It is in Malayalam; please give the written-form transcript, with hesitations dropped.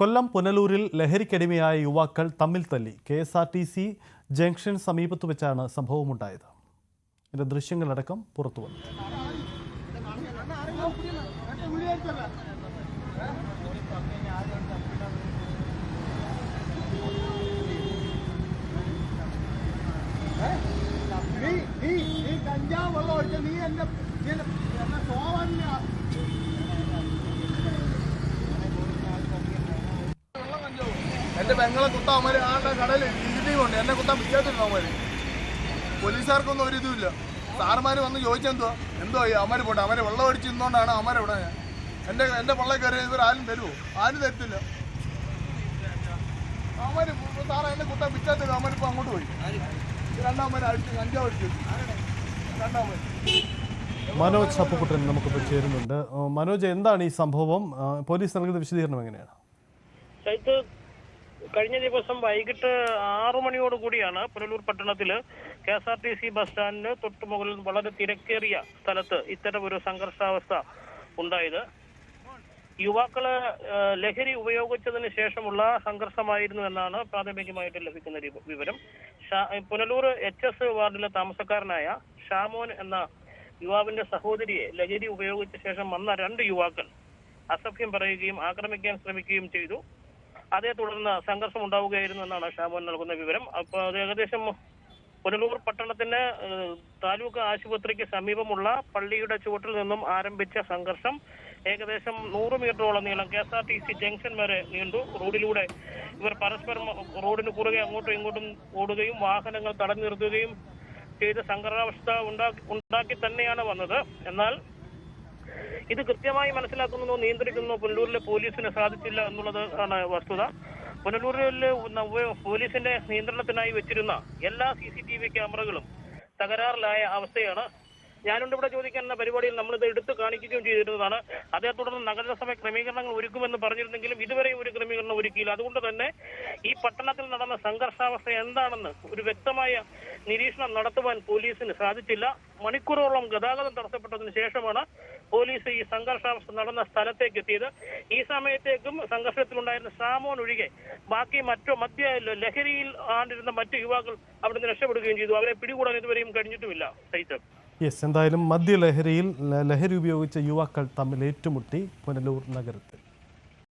കൊല്ലം പുനലൂരിൽ ലഹരിക്കടിമയായ യുവാക്കൾ തമ്മിൽ തല്ലി. KSRTC ജംഗ്ഷൻ സമീപത്ത് വെച്ചാണ് സംഭവമുണ്ടായത്. ഇതിന്റെ ദൃശ്യങ്ങളടക്കം പുറത്തുവന്നു. എന്റെ പെങ്ങളെ കുത്താൻ അവര് ആളുടെ കടയിൽ ഇടിയുണ്ട്. എന്നെ കുത്താൻ വിദ്യാർത്ഥികൾ അവര്. പോലീസുകാർക്കൊന്നും ഒരു ഇതുമില്ല. സാറുമാര് വന്ന് ചോദിച്ചെന്തോ അവന്മാര് പോട്ടെ, അവരെ വെള്ളം അടിച്ച് നിന്നോണ്ടാണ് അവരെവിടെ. എന്റെ പള്ളേ കയറി ഇവർ ആരും തരുമോ? ആരും തരത്തില്ല. അവന്മാര് സാറേ എന്നെ കുത്താൻ വിദ്യാർത്ഥികൾ അവന്മാരിപ്പോ അങ്ങോട്ട് പോയി. രണ്ടാമത് അടിച്ച് കഞ്ചാവ് അടിച്ചു. രണ്ടാമത് മനോജ് അപ്പുക്കുട്ടൻ നമുക്കിപ്പോൾ ചേരുന്നുണ്ട്. മനോജ്, എന്താണ് ഈ സംഭവം? പോലീസ് നൽകുന്ന വിശദീകരണം എങ്ങനെയാണ്? കഴിഞ്ഞ ദിവസം വൈകിട്ട് 6 മണിയോടുകൂടിയാണ് പുനലൂർ പട്ടണത്തിൽ KSRTC ബസ് സ്റ്റാൻഡിന് തൊട്ടുമുകളിൽ വളരെ തിരക്കേറിയ സ്ഥലത്ത് ഇത്തരം ഒരു സംഘർഷാവസ്ഥ ഉണ്ടായത്. യുവാക്കള് ലഹരി ഉപയോഗിച്ചതിന് ശേഷമുള്ള സംഘർഷമായിരുന്നു എന്നാണ് പ്രാഥമികമായിട്ട് ലഭിക്കുന്ന വിവരം. പുനലൂർ HS വാർഡിലെ താമസക്കാരനായ ഷാമോൻ എന്ന യുവാവിന്റെ സഹോദരിയെ ലഹരി ഉപയോഗിച്ച ശേഷം വന്ന 2 യുവാക്കൾ അസഭ്യം പറയുകയും ആക്രമിക്കാൻ ശ്രമിക്കുകയും ചെയ്തു. അതേ തുടർന്ന് സംഘർഷം ഉണ്ടാവുകയായിരുന്നു എന്നാണ് ഷാമോൻ നൽകുന്ന വിവരം. അപ്പോൾ അത് ഏകദേശം പുനലൂർ പട്ടണത്തിന് താലൂക്ക് ആശുപത്രിക്ക് സമീപമുള്ള പള്ളിയുടെ ചുവട്ടിൽ നിന്നും ആരംഭിച്ച സംഘർഷം ഏകദേശം 100 മീറ്ററോളം നീളം KSRTC ജംഗ്ഷൻ വരെ നീണ്ടു. റോഡിലൂടെ ഇവർ പരസ്പരം റോഡിന് കുറുകെ അങ്ങോട്ടും ഇങ്ങോട്ടും ഓടുകയും വാഹനങ്ങൾ തടഞ്ഞു നിർത്തുകയും ചെയ്ത് സംഘർഷാവസ്ഥ ഉണ്ടാക്കി തന്നെയാണ് വന്നത്. എന്നാൽ ഇത് കൃത്യമായി മനസ്സിലാക്കുന്നതോ നിയന്ത്രിക്കുന്നതോ പുനലൂരിലെ പോലീസിന് സാധിച്ചില്ല എന്നുള്ളത് ആണ് വസ്തുത. പുനലൂരിൽ പോലീസിന്റെ നിയന്ത്രണത്തിനായി വെച്ചിരുന്ന എല്ലാ CCTV ക്യാമറകളും തകരാറിലായ അവസ്ഥയാണ്. ഞാനുണ്ട് ഇവിടെ ചോദിക്കുന്ന പരിപാടിയിൽ നമ്മളിത് എടുത്തു കാണിക്കുകയും ചെയ്തിരുന്നതാണ്. അതേ തുടർന്ന് നഗരസഭ ക്രമീകരണങ്ങൾ ഒരുക്കുമെന്ന് പറഞ്ഞിരുന്നെങ്കിലും ഇതുവരെ ഒരു ക്രമീകരണം ഒരുക്കിയില്ല. അതുകൊണ്ട് തന്നെ ഈ പട്ടണത്തിൽ നടന്ന സംഘർഷാവസ്ഥ എന്താണെന്ന് ഒരു വ്യക്തമായ നിരീക്ഷണം നടത്തുവാൻ പോലീസിന് സാധിച്ചില്ല. മണിക്കൂറോളം ഗതാഗതം തടസ്സപ്പെട്ടതിന് ശേഷമാണ് പോലീസ് ഈ സംഘർഷാവസ്ഥ നടന്ന സ്ഥലത്തേക്ക് എത്തിയത്. ഈ സമയത്തേക്കും സംഘർഷത്തിലുണ്ടായിരുന്ന ഷാമോൻ ഒഴികെ ബാക്കി മധ്യ ലഹരിയിൽ ആണ്ടിരുന്ന മറ്റു യുവാക്കൾ അവിടുന്ന് രക്ഷപ്പെടുകയും ചെയ്തു. അവരെ പിടികൂടാൻ ഇതുവരെയും കഴിഞ്ഞിട്ടുമില്ല. എന്തായാലും മദ്യലഹരിയിൽ ലഹരി ഉപയോഗിച്ച യുവാക്കൾ തമ്മിൽ ഏറ്റുമുട്ടി പുനലൂർ നഗരത്തിൽ.